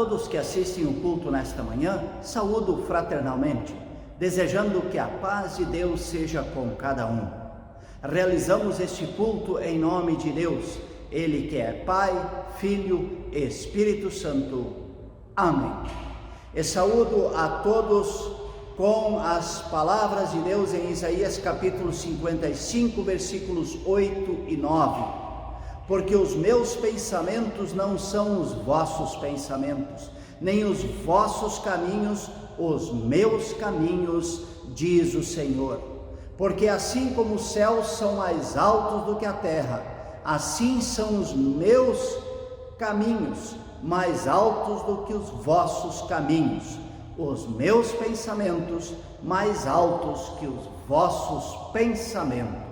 todos que assistem o culto nesta manhã, saúdo fraternalmente, desejando que a paz de Deus seja com cada um. Realizamos este culto em nome de Deus, Ele que é Pai, Filho e Espírito Santo. Amém. E saúdo a todos com as palavras de Deus em Isaías capítulo 55, versículos 8 e 9. Porque os meus pensamentos não são os vossos pensamentos, nem os vossos caminhos, os meus caminhos, diz o Senhor. Porque assim como os céus são mais altos do que a terra, assim são os meus caminhos mais altos do que os vossos caminhos, os meus pensamentos mais altos que os vossos pensamentos.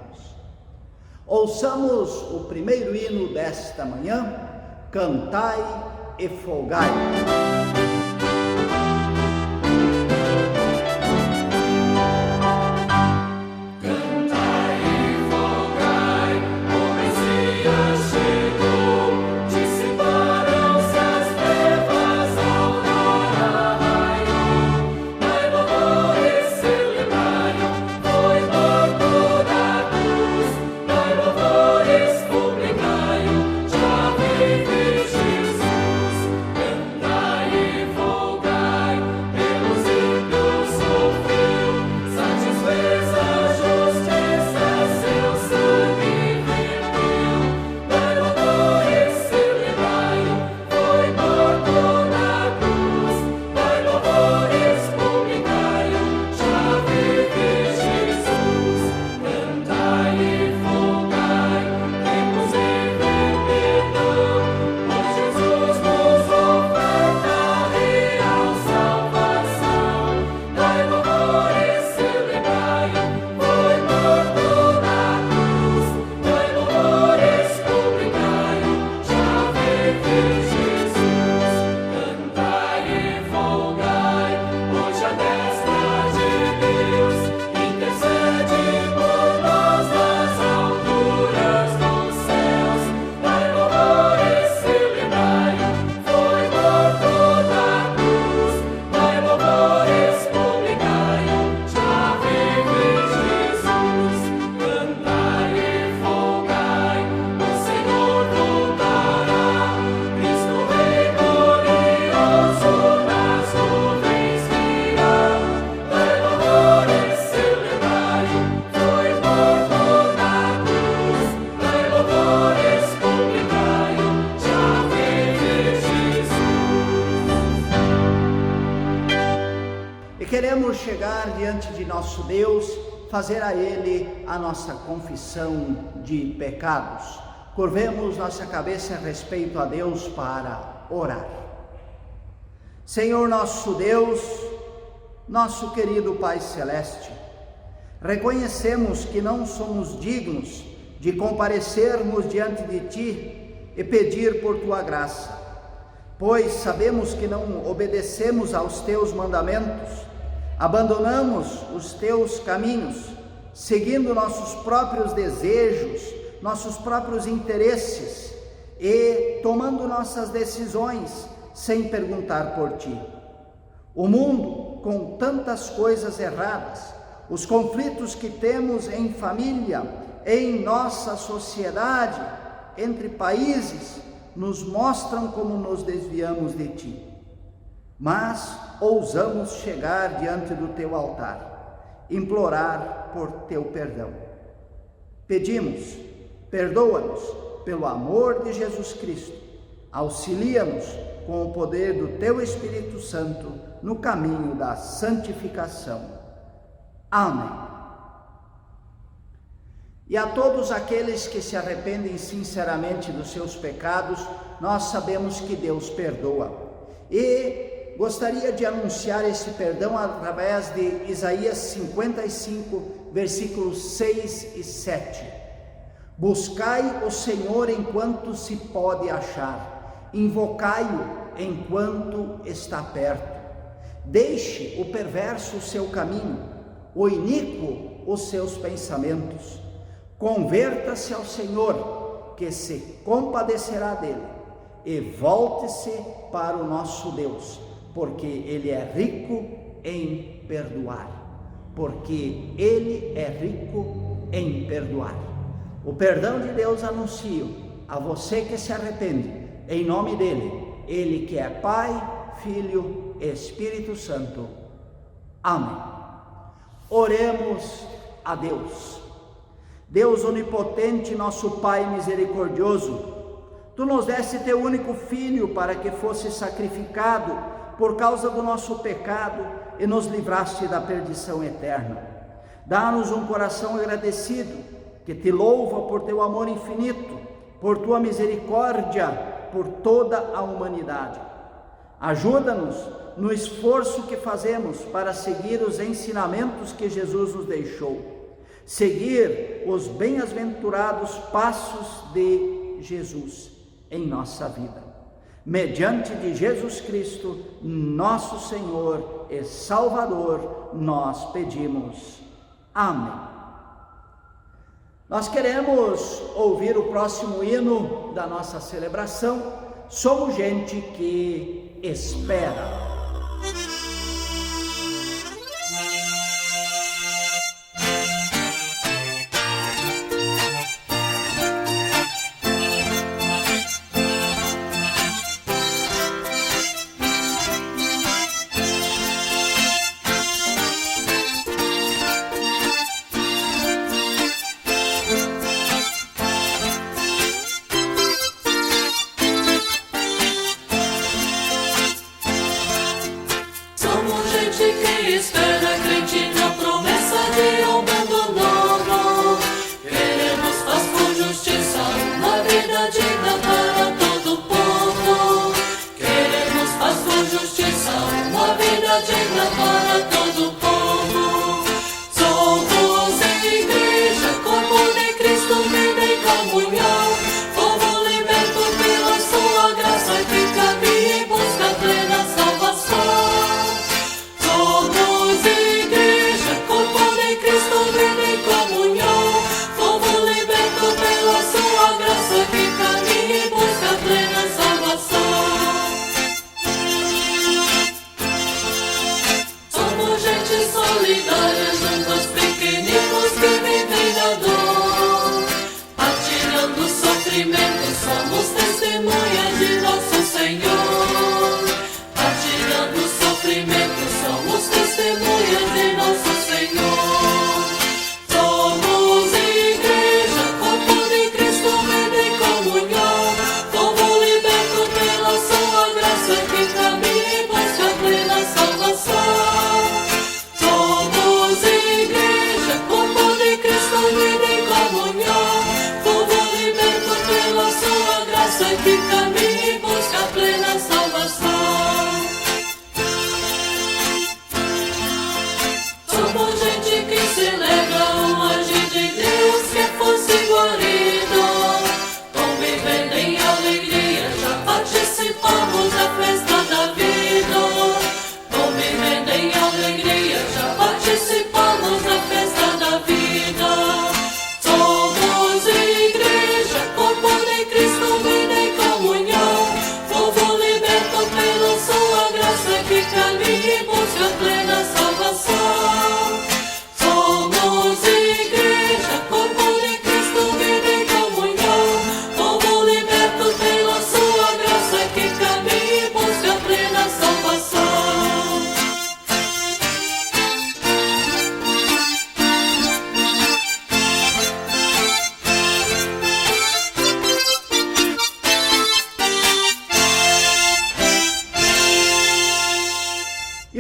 Ouçamos o primeiro hino desta manhã, Cantai e Folgai. Queremos chegar diante de nosso Deus, fazer a Ele a nossa confissão de pecados. Curvemos nossa cabeça a respeito a Deus para orar. Senhor nosso Deus, nosso querido Pai Celeste, reconhecemos que não somos dignos de comparecermos diante de Ti e pedir por Tua graça, pois sabemos que não obedecemos aos Teus mandamentos, abandonamos os Teus caminhos, seguindo nossos próprios desejos, nossos próprios interesses e tomando nossas decisões sem perguntar por Ti. O mundo, com tantas coisas erradas, os conflitos que temos em família, em nossa sociedade, entre países, nos mostram como nos desviamos de Ti. Mas ousamos chegar diante do Teu altar, implorar por Teu perdão. Pedimos, perdoa-nos pelo amor de Jesus Cristo, auxilia-nos com o poder do Teu Espírito Santo no caminho da santificação. Amém. E a todos aqueles que se arrependem sinceramente dos seus pecados, nós sabemos que Deus perdoa. E gostaria de anunciar esse perdão através de Isaías 55, versículos 6 e 7. Buscai o Senhor enquanto se pode achar, invocai-o enquanto está perto. Deixe o perverso o seu caminho, o iníquo os seus pensamentos. Converta-se ao Senhor, que se compadecerá dele, e volte-se para o nosso Deus, porque Ele é rico em perdoar. Porque Ele é rico em perdoar. O perdão de Deus anuncio a você que se arrepende, em nome dEle, Ele que é Pai, Filho e Espírito Santo. Amém. Oremos a Deus. Deus onipotente, nosso Pai misericordioso, Tu nos deste Teu único Filho para que fosse sacrificado por causa do nosso pecado e nos livraste da perdição eterna. Dá-nos um coração agradecido, que Te louva por Teu amor infinito, por Tua misericórdia, por toda a humanidade. Ajuda-nos no esforço que fazemos para seguir os ensinamentos que Jesus nos deixou, seguir os bem-aventurados passos de Jesus em nossa vida. Mediante de Jesus Cristo, nosso Senhor e Salvador, nós pedimos. Amém. Nós queremos ouvir o próximo hino da nossa celebração. Somos gente que espera.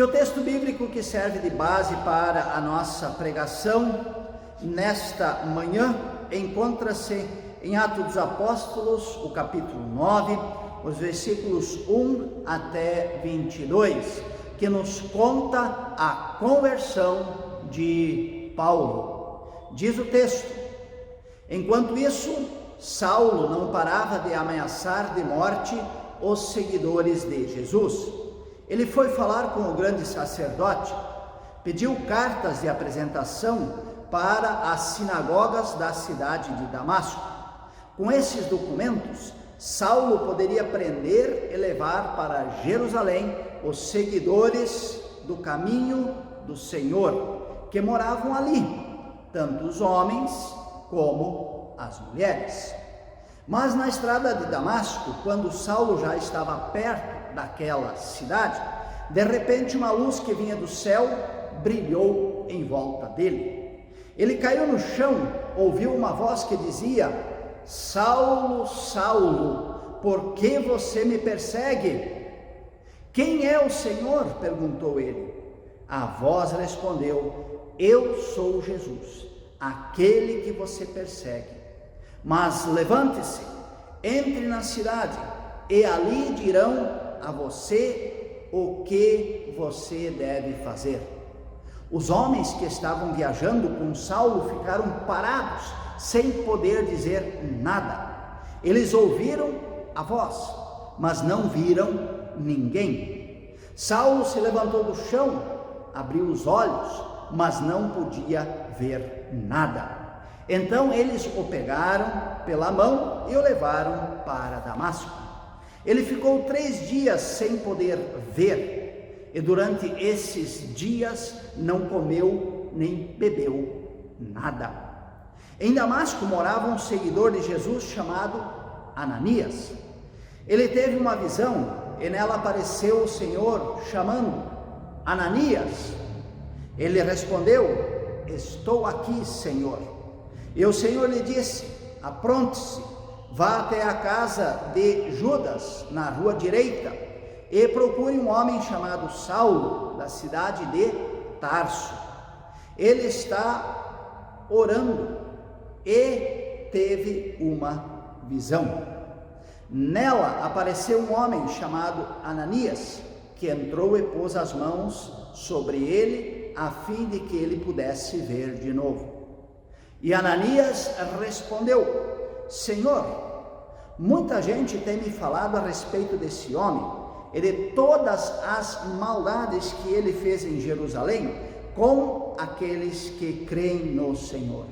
E o texto bíblico que serve de base para a nossa pregação nesta manhã encontra-se em Atos dos Apóstolos, o capítulo 9, os versículos 1 até 22, que nos conta a conversão de Paulo. Diz o texto: enquanto isso, Saulo não parava de ameaçar de morte os seguidores de Jesus. Ele foi falar com o grande sacerdote, pediu cartas de apresentação para as sinagogas da cidade de Damasco. Com esses documentos, Saulo poderia prender e levar para Jerusalém os seguidores do caminho do Senhor, que moravam ali, tanto os homens como as mulheres. Mas na estrada de Damasco, quando Saulo já estava perto daquela cidade, de repente uma luz que vinha do céu brilhou em volta dele. Ele caiu no chão, ouviu uma voz que dizia: Saulo, Saulo, por que você me persegue? Quem é o Senhor? Perguntou ele. A voz respondeu: Eu sou Jesus, aquele que você persegue. Mas levante-se, entre na cidade, e ali dirão a você o que você deve fazer. Os homens que estavam viajando com Saulo ficaram parados, sem poder dizer nada. Eles ouviram a voz, mas não viram ninguém. Saulo se levantou do chão, abriu os olhos, mas não podia ver nada. Então eles o pegaram pela mão e o levaram para Damasco. Ele ficou 3 dias sem poder ver, e durante esses dias não comeu nem bebeu nada. Em Damasco morava um seguidor de Jesus chamado Ananias. Ele teve uma visão e nela apareceu o Senhor chamando: Ananias. Ele respondeu: Estou aqui, Senhor. E o Senhor lhe disse: Apronte-se, vá até a casa de Judas, na rua direita, e procure um homem chamado Saulo, da cidade de Tarso. Ele está orando e teve uma visão. Nela apareceu um homem chamado Ananias, que entrou e pôs as mãos sobre ele, a fim de que ele pudesse ver de novo. E Ananias respondeu: Senhor, muita gente tem me falado a respeito desse homem e de todas as maldades que ele fez em Jerusalém com aqueles que creem no Senhor.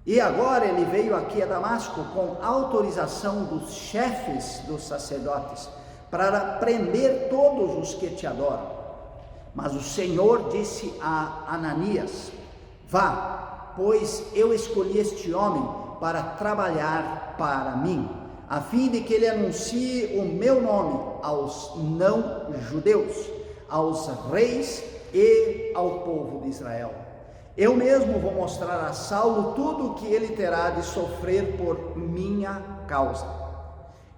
E agora ele veio aqui a Damasco com autorização dos chefes dos sacerdotes para prender todos os que te adoram. Mas o Senhor disse a Ananias: Vá, pois eu escolhi este homem para trabalhar para mim, a fim de que ele anuncie o meu nome aos não-judeus, aos reis e ao povo de Israel. Eu mesmo vou mostrar a Saulo tudo o que ele terá de sofrer por minha causa.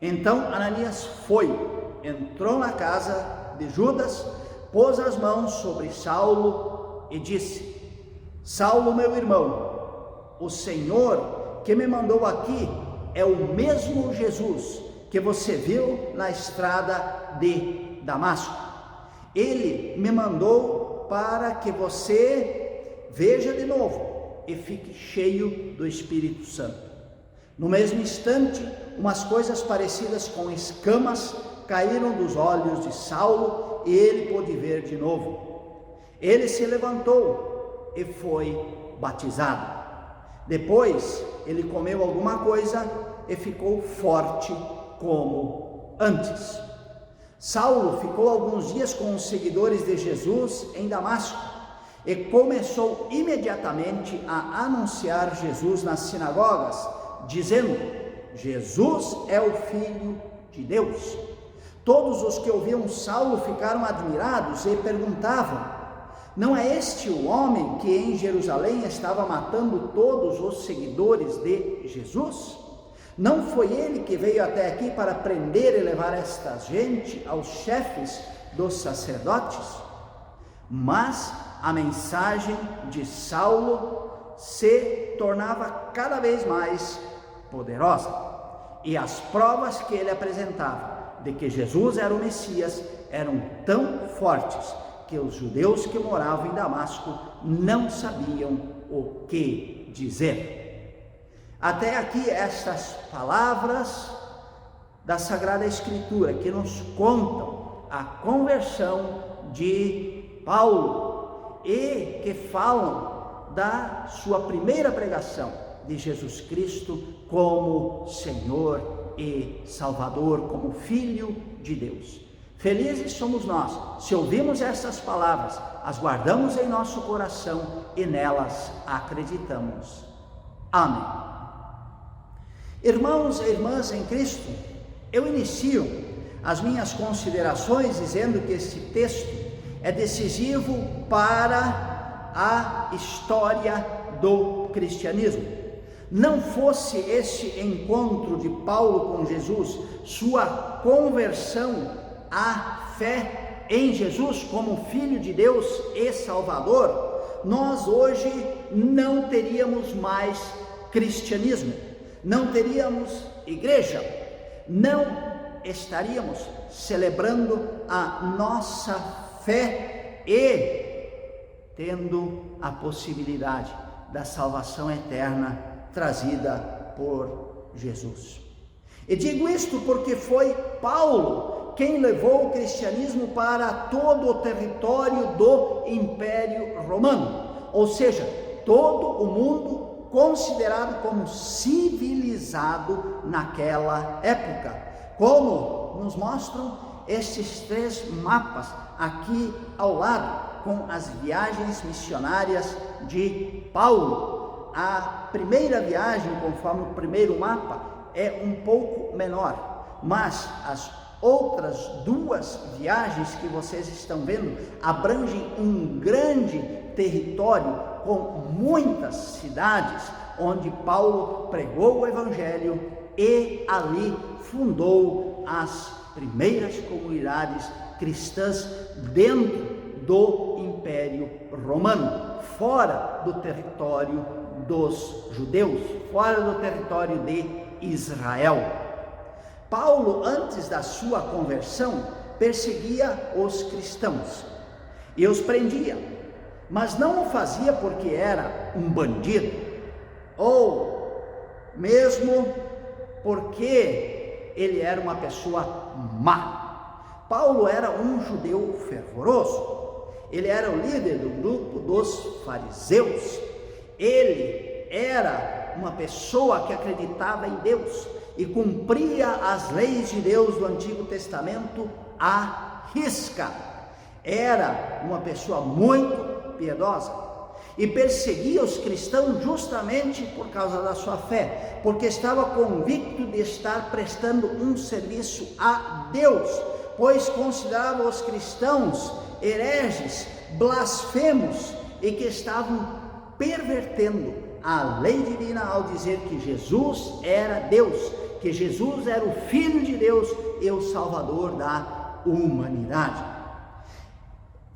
Então Ananias foi, entrou na casa de Judas, pôs as mãos sobre Saulo e disse: Saulo, meu irmão, o Senhor que me mandou aqui é o mesmo Jesus que você viu na estrada de Damasco. Ele me mandou para que você veja de novo e fique cheio do Espírito Santo. No mesmo instante, umas coisas parecidas com escamas caíram dos olhos de Saulo e ele pôde ver de novo. Ele se levantou e foi batizado. Depois, ele comeu alguma coisa e ficou forte como antes. Saulo ficou alguns dias com os seguidores de Jesus em Damasco e começou imediatamente a anunciar Jesus nas sinagogas, dizendo: Jesus é o Filho de Deus. Todos os que ouviam Saulo ficaram admirados e perguntavam: não é este o homem que em Jerusalém estava matando todos os seguidores de Jesus? Não foi ele que veio até aqui para prender e levar esta gente aos chefes dos sacerdotes? Mas a mensagem de Saulo se tornava cada vez mais poderosa, e as provas que ele apresentava de que Jesus era o Messias eram tão fortes que os judeus que moravam em Damasco não sabiam o que dizer. Até aqui estas palavras da Sagrada Escritura que nos contam a conversão de Paulo e que falam da sua primeira pregação de Jesus Cristo como Senhor e Salvador, como Filho de Deus. Felizes somos nós, se ouvimos essas palavras, as guardamos em nosso coração e nelas acreditamos. Amém. Irmãos e irmãs em Cristo, eu inicio as minhas considerações dizendo que esse texto é decisivo para a história do cristianismo. Não fosse este encontro de Paulo com Jesus, sua conversão à fé em Jesus como Filho de Deus e Salvador, nós hoje não teríamos mais cristianismo, não teríamos igreja, não estaríamos celebrando a nossa fé e tendo a possibilidade da salvação eterna trazida por Jesus. E digo isto porque foi Paulo quem levou o cristianismo para todo o território do Império Romano, ou seja, todo o mundo considerado como civilizado naquela época, como nos mostram estes 3 mapas aqui ao lado, com as viagens missionárias de Paulo. A primeira viagem, conforme o primeiro mapa, é um pouco menor, mas as outras 2 viagens que vocês estão vendo abrangem um grande território com muitas cidades, onde Paulo pregou o Evangelho e ali fundou as primeiras comunidades cristãs dentro do Império Romano, fora do território dos judeus, fora do território de Israel. Paulo, antes da sua conversão, perseguia os cristãos e os prendia, mas não o fazia porque era um bandido, ou mesmo porque ele era uma pessoa má. Paulo era um judeu fervoroso, ele era o líder do grupo dos fariseus, ele era uma pessoa que acreditava em Deus e cumpria as leis de Deus do Antigo Testamento à risca. Era uma pessoa muito piedosa e perseguia os cristãos justamente por causa da sua fé, porque estava convicto de estar prestando um serviço a Deus, pois considerava os cristãos hereges, blasfemos e que estavam pervertendo a lei divina ao dizer que Jesus era Deus, que Jesus era o Filho de Deus e o Salvador da humanidade.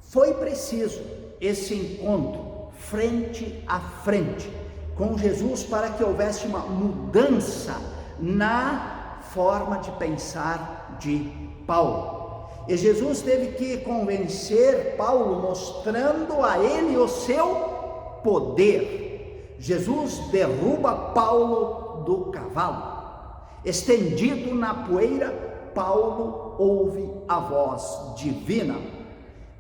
Foi preciso esse encontro frente a frente com Jesus para que houvesse uma mudança na forma de pensar de Paulo. E Jesus teve que convencer Paulo, mostrando a ele o seu poder. Jesus derruba Paulo do cavalo. Estendido na poeira, Paulo ouve a voz divina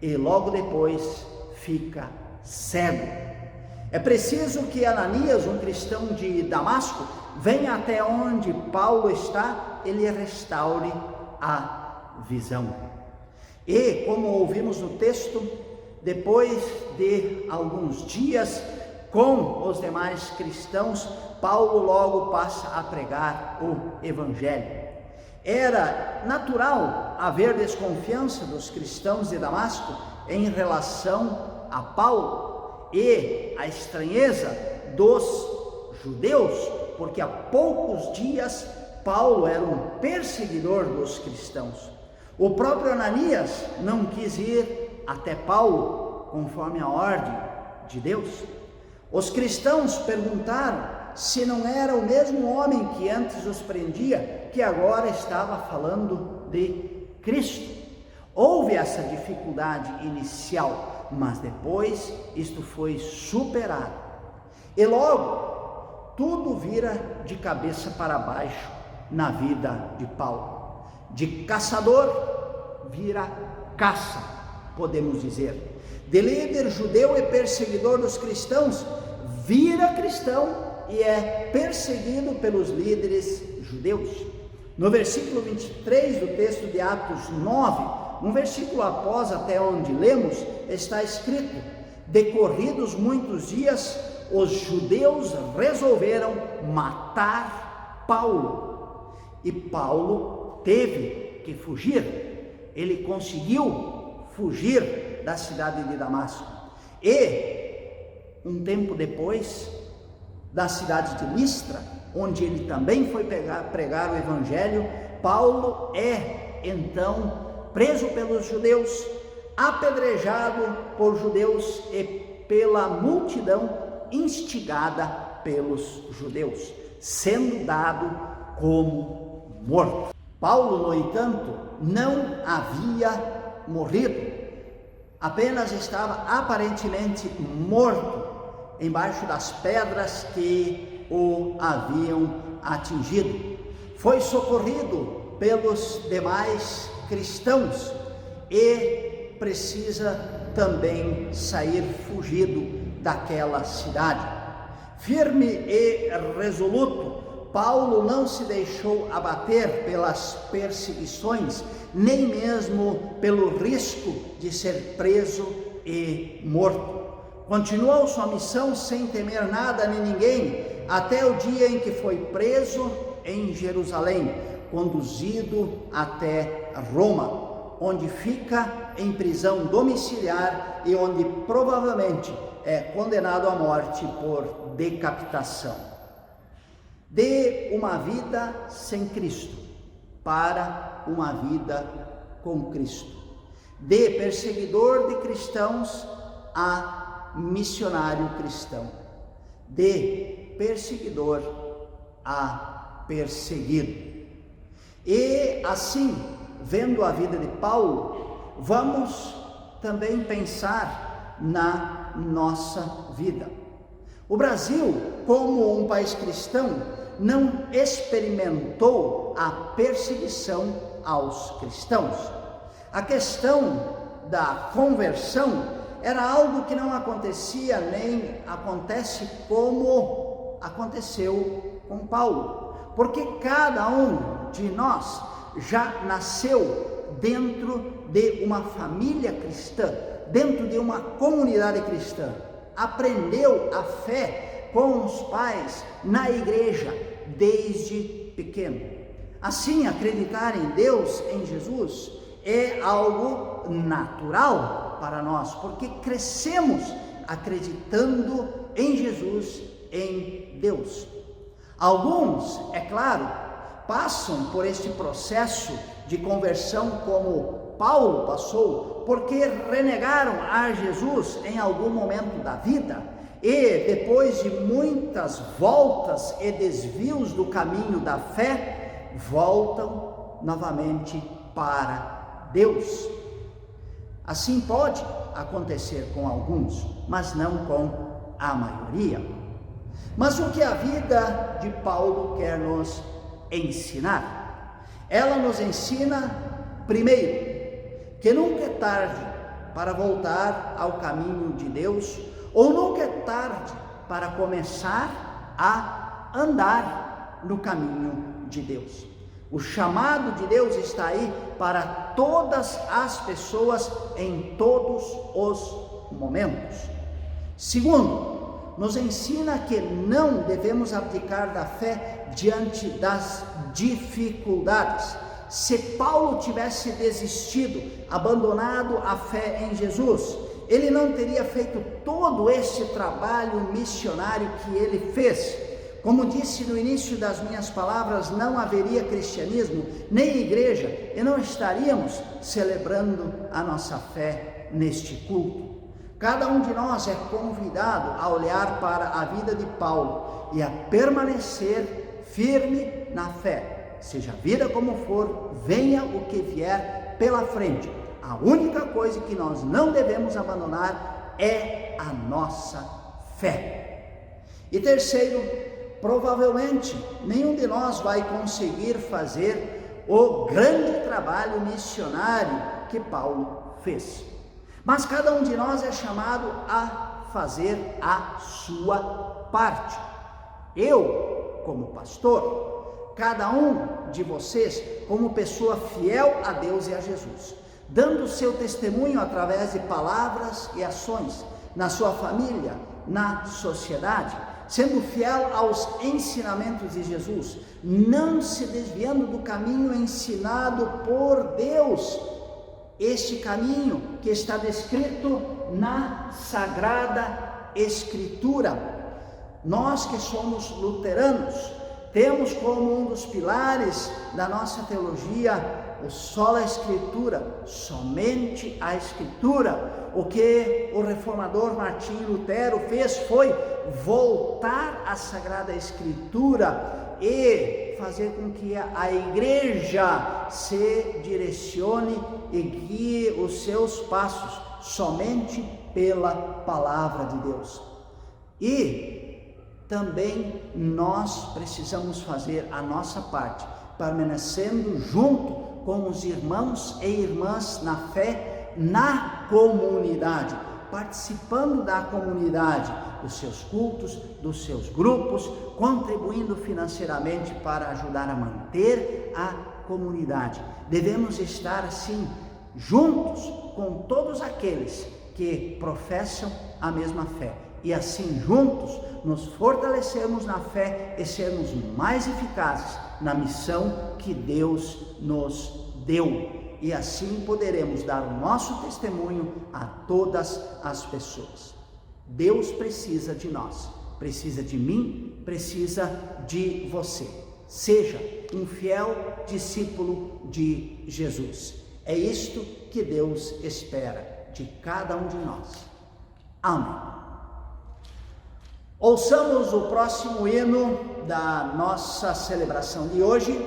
e logo depois fica cego. É preciso que Ananias, um cristão de Damasco, venha até onde Paulo está e lhe restaure a visão. E, como ouvimos no texto, depois de alguns dias com os demais cristãos, Paulo logo passa a pregar o Evangelho. Era natural haver desconfiança dos cristãos de Damasco em relação a Paulo e a estranheza dos judeus, porque há poucos dias Paulo era um perseguidor dos cristãos. O próprio Ananias não quis ir até Paulo conforme a ordem de Deus. Os cristãos perguntaram se não era o mesmo homem que antes os prendia, que agora estava falando de Cristo. Houve essa dificuldade inicial, mas depois isto foi superado. E logo, tudo vira de cabeça para baixo na vida de Paulo. De caçador, vira caça, podemos dizer. De líder judeu e perseguidor dos cristãos, vira cristão e é perseguido pelos líderes judeus. No versículo 23 do texto de Atos 9, um versículo após até onde lemos, está escrito: decorridos muitos dias, os judeus resolveram matar Paulo. E Paulo teve que fugir. Ele conseguiu fugir da cidade de Damasco. E, um tempo depois, da cidade de Listra, onde ele também foi pregar o evangelho, Paulo é então preso pelos judeus, apedrejado por judeus e pela multidão instigada pelos judeus, sendo dado como morto. Paulo, no entanto, não havia morrido, apenas estava aparentemente morto embaixo das pedras que o haviam atingido. Foi socorrido pelos demais cristãos e precisa também sair fugido daquela cidade. Firme e resoluto, Paulo não se deixou abater pelas perseguições, nem mesmo pelo risco de ser preso e morto. Continuou sua missão sem temer nada nem ninguém, até o dia em que foi preso em Jerusalém, conduzido até Roma, onde fica em prisão domiciliar e onde provavelmente é condenado à morte por decapitação. De uma vida sem Cristo para uma vida com Cristo. De perseguidor de cristãos a missionário cristão. De perseguidor a perseguido. E assim, vendo a vida de Paulo, vamos também pensar na nossa vida. O Brasil, como um país cristão, não experimentou a perseguição aos cristãos. A questão da conversão era algo que não acontecia nem acontece como aconteceu com Paulo, porque cada um de nós já nasceu dentro de uma família cristã, dentro de uma comunidade cristã, aprendeu a fé com os pais na igreja desde pequeno. Assim, acreditar em Deus, em Jesus, é algo natural para nós, porque crescemos acreditando em Jesus, em Deus. Alguns, é claro, passam por este processo de conversão como Paulo passou, porque renegaram a Jesus em algum momento da vida e depois de muitas voltas e desvios do caminho da fé, voltam novamente para Deus. Assim pode acontecer com alguns, mas não com a maioria. Mas o que a vida de Paulo quer nos ensinar? Ela nos ensina, primeiro, que nunca é tarde para voltar ao caminho de Deus, ou nunca é tarde para começar a andar no caminho de Deus. O chamado de Deus está aí para todas as pessoas em todos os momentos. Segundo, nos ensina que não devemos abdicar da fé diante das dificuldades. Se Paulo tivesse desistido, abandonado a fé em Jesus, ele não teria feito todo esse trabalho missionário que ele fez. Como disse no início das minhas palavras, não haveria cristianismo nem igreja e não estaríamos celebrando a nossa fé neste culto. Cada um de nós é convidado a olhar para a vida de Paulo e a permanecer firme na fé. Seja a vida como for, venha o que vier pela frente. A única coisa que nós não devemos abandonar é a nossa fé. E terceiro, provavelmente nenhum de nós vai conseguir fazer o grande trabalho missionário que Paulo fez. Mas cada um de nós é chamado a fazer a sua parte. Eu, como pastor, cada um de vocês como pessoa fiel a Deus e a Jesus, dando seu testemunho através de palavras e ações, na sua família, na sociedade, sendo fiel aos ensinamentos de Jesus, não se desviando do caminho ensinado por Deus, este caminho que está descrito na Sagrada Escritura. Nós que somos luteranos, temos como um dos pilares da nossa teologia o sola Escritura, somente a Escritura. O que o reformador Martinho Lutero fez foi voltar à Sagrada Escritura e fazer com que a igreja se direcione e guie os seus passos somente pela palavra de Deus. E também nós precisamos fazer a nossa parte, permanecendo junto com os irmãos e irmãs na fé, na comunidade, participando da comunidade, dos seus cultos, dos seus grupos, contribuindo financeiramente para ajudar a manter a comunidade. Devemos estar assim, juntos com todos aqueles que professam a mesma fé. E assim, juntos, nos fortalecermos na fé e sermos mais eficazes na missão que Deus nos deu. E assim poderemos dar o nosso testemunho a todas as pessoas. Deus precisa de nós, precisa de mim, precisa de você. Seja um fiel discípulo de Jesus. É isto que Deus espera de cada um de nós. Amém. Ouçamos o próximo hino da nossa celebração de hoje,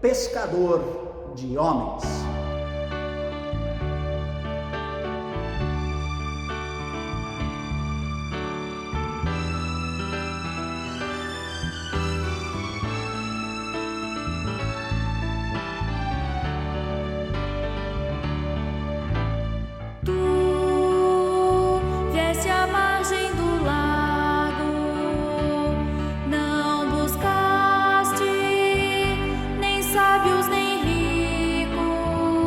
Pescador de Homens. Sábios nem ricos,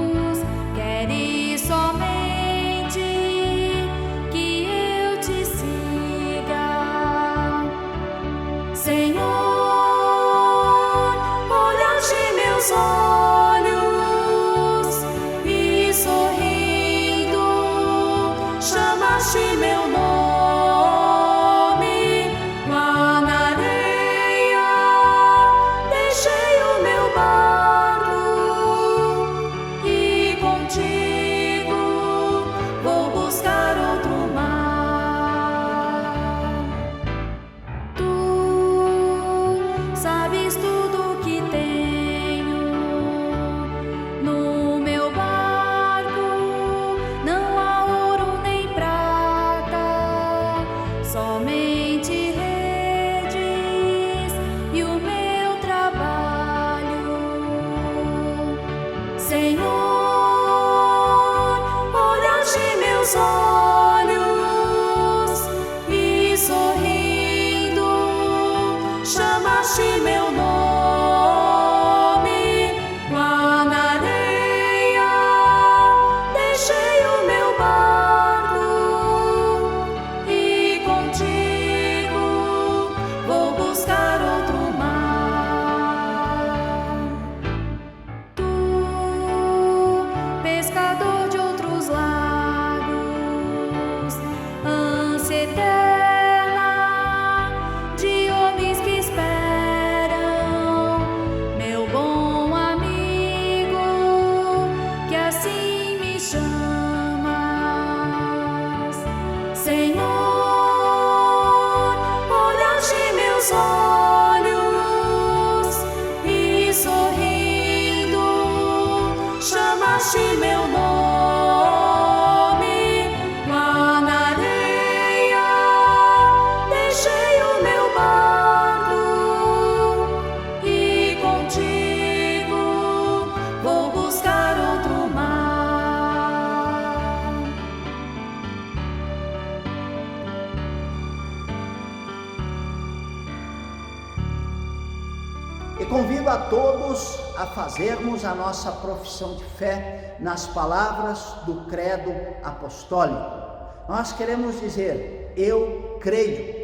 convido a todos a fazermos a nossa profissão de fé nas palavras do credo apostólico. Nós queremos dizer: eu creio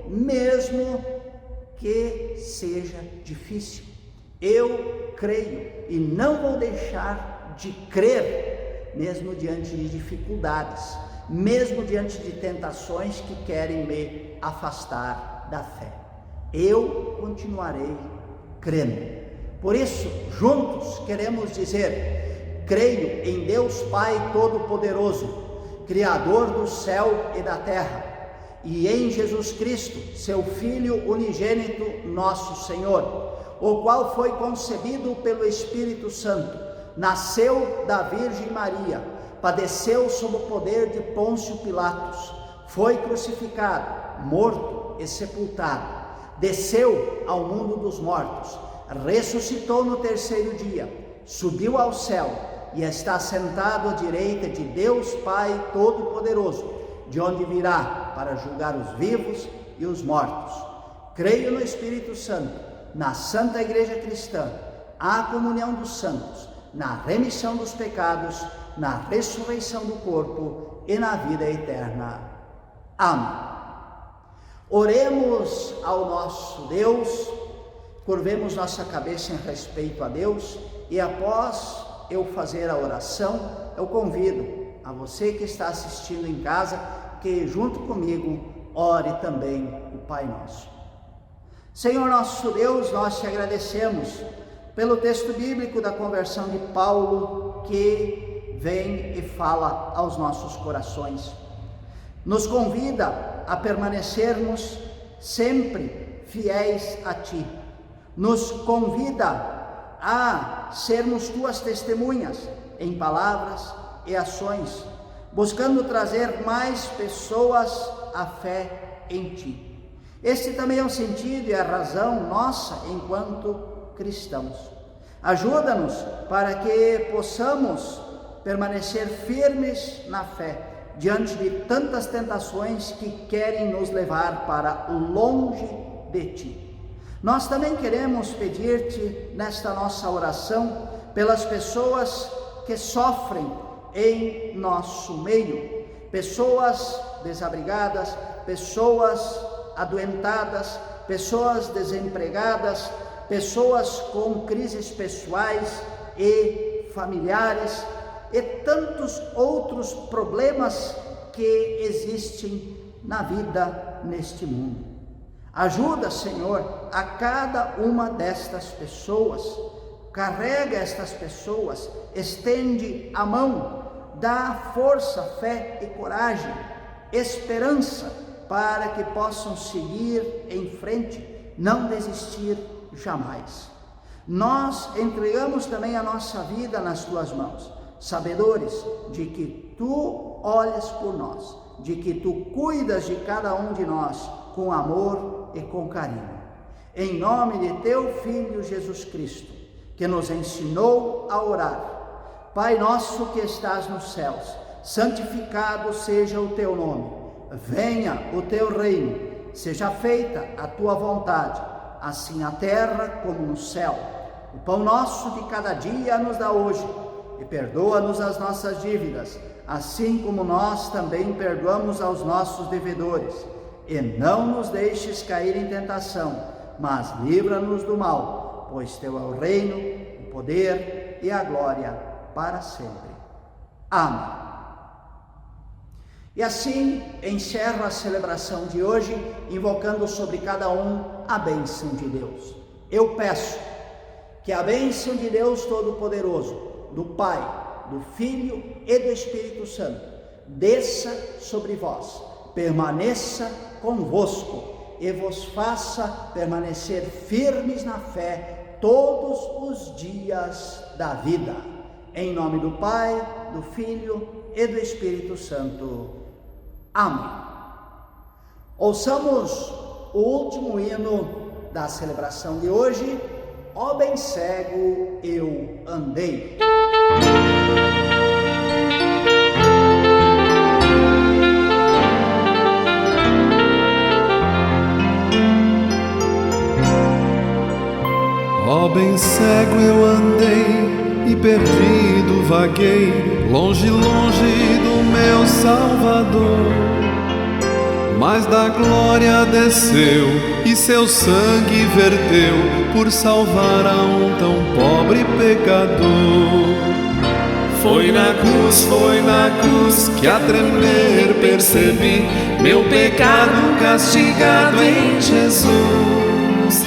mesmo que seja difícil. Eu creio e não vou deixar de crer, mesmo diante de dificuldades, mesmo diante de tentações que querem me afastar da fé. Eu continuarei crendo. Por isso, juntos queremos dizer: creio em Deus Pai Todo-Poderoso, Criador do céu e da terra, e em Jesus Cristo, seu Filho unigênito, nosso Senhor, o qual foi concebido pelo Espírito Santo, nasceu da Virgem Maria, padeceu sob o poder de Pôncio Pilatos, foi crucificado, morto e sepultado, desceu ao mundo dos mortos, ressuscitou no terceiro dia, subiu ao céu e está sentado à direita de Deus Pai Todo-Poderoso, de onde virá para julgar os vivos e os mortos. Creio no Espírito Santo, na Santa Igreja Cristã, a comunhão dos santos, na remissão dos pecados, na ressurreição do corpo e na vida eterna. Amém. Oremos ao nosso Deus, curvemos nossa cabeça em respeito a Deus, e após eu fazer a oração, eu convido a você que está assistindo em casa, que junto comigo ore também o Pai Nosso. Senhor nosso Deus, nós te agradecemos pelo texto bíblico da conversão de Paulo, que vem e fala aos nossos corações. Nos convida a permanecermos sempre fiéis a Ti. Nos convida a sermos Tuas testemunhas em palavras e ações, buscando trazer mais pessoas à fé em Ti. Este também é o sentido e a razão nossa enquanto cristãos. Ajuda-nos para que possamos permanecer firmes na fé, diante de tantas tentações que querem nos levar para longe de Ti. Nós também queremos pedir-te nesta nossa oração pelas pessoas que sofrem em nosso meio, pessoas desabrigadas, pessoas adoentadas, pessoas desempregadas, pessoas com crises pessoais e familiares e tantos outros problemas que existem na vida neste mundo. Ajuda, Senhor, a cada uma destas pessoas, carrega estas pessoas, estende a mão, dá força, fé e coragem, esperança, para que possam seguir em frente, não desistir jamais. Nós entregamos também a nossa vida nas Tuas mãos, sabedores de que Tu olhas por nós, de que Tu cuidas de cada um de nós com amor e com carinho. Em nome de Teu Filho Jesus Cristo, que nos ensinou a orar: Pai nosso que estás nos céus, santificado seja o Teu nome. Venha o Teu reino, seja feita a Tua vontade, assim na terra como no céu. O pão nosso de cada dia nos dá hoje, e perdoa-nos as nossas dívidas, assim como nós também perdoamos aos nossos devedores. E não nos deixes cair em tentação, mas livra-nos do mal, pois Teu é o reino, o poder e a glória para sempre. Amém. E assim encerro a celebração de hoje, invocando sobre cada um a bênção de Deus. Eu peço que a bênção de Deus Todo-Poderoso, do Pai, do Filho e do Espírito Santo, desça sobre vós, permaneça convosco e vos faça permanecer firmes na fé todos os dias da vida. Em nome do Pai, do Filho e do Espírito Santo. Amém. Ouçamos o último hino da celebração de hoje: Ó bem cego eu andei. vaguei longe, longe do meu Salvador, mas da glória desceu e seu sangue verteu por salvar a um tão pobre pecador. Foi na cruz que a tremer percebi meu pecado castigado em Jesus.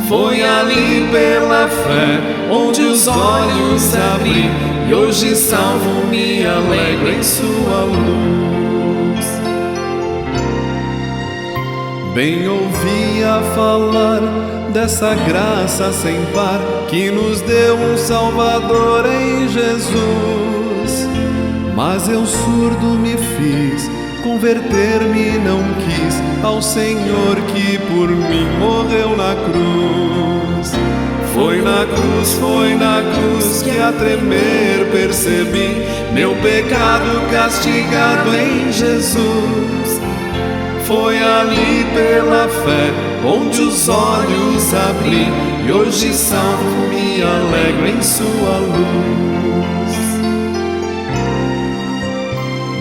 Foi ali pela fé onde os olhos abri, e hoje salvo me alegro em sua luz. Bem ouvia falar dessa graça sem par que nos deu um Salvador em Jesus, mas eu surdo me fiz, converter-me não quis ao Senhor que por mim morreu na cruz. Foi na cruz que a tremer percebi meu pecado castigado em Jesus. Foi ali pela fé onde os olhos abri, e hoje salvo me alegro em sua luz.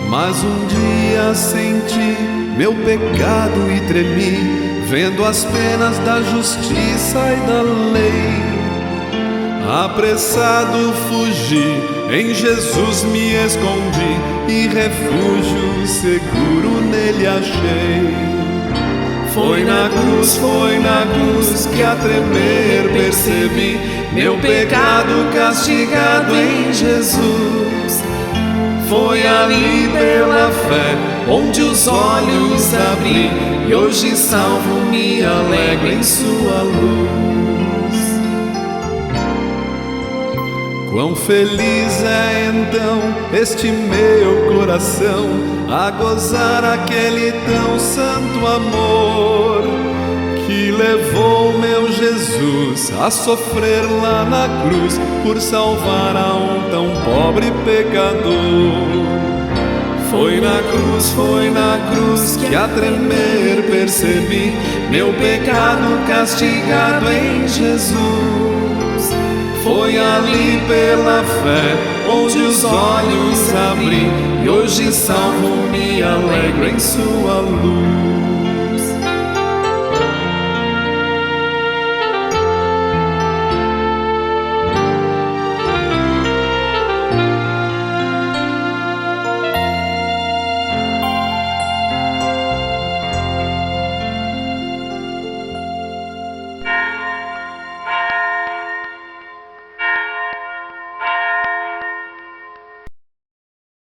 Mas um dia senti meu pecado e tremi, vendo as penas da justiça e da lei. Apressado fugi, em Jesus me escondi, e refúgio seguro nele achei. Foi na cruz que a tremer percebi meu pecado castigado em Jesus. Foi ali pela fé onde os olhos abri, e hoje salvo me alegro em sua luz. Quão feliz é então este meu coração a gozar aquele tão santo amor que levou meu Jesus a sofrer lá na cruz por salvar a um tão pobre pecador. Foi na cruz que a tremer percebi meu pecado castigado em Jesus. Foi ali pela fé onde os olhos abri, e hoje salvo me alegro em sua luz.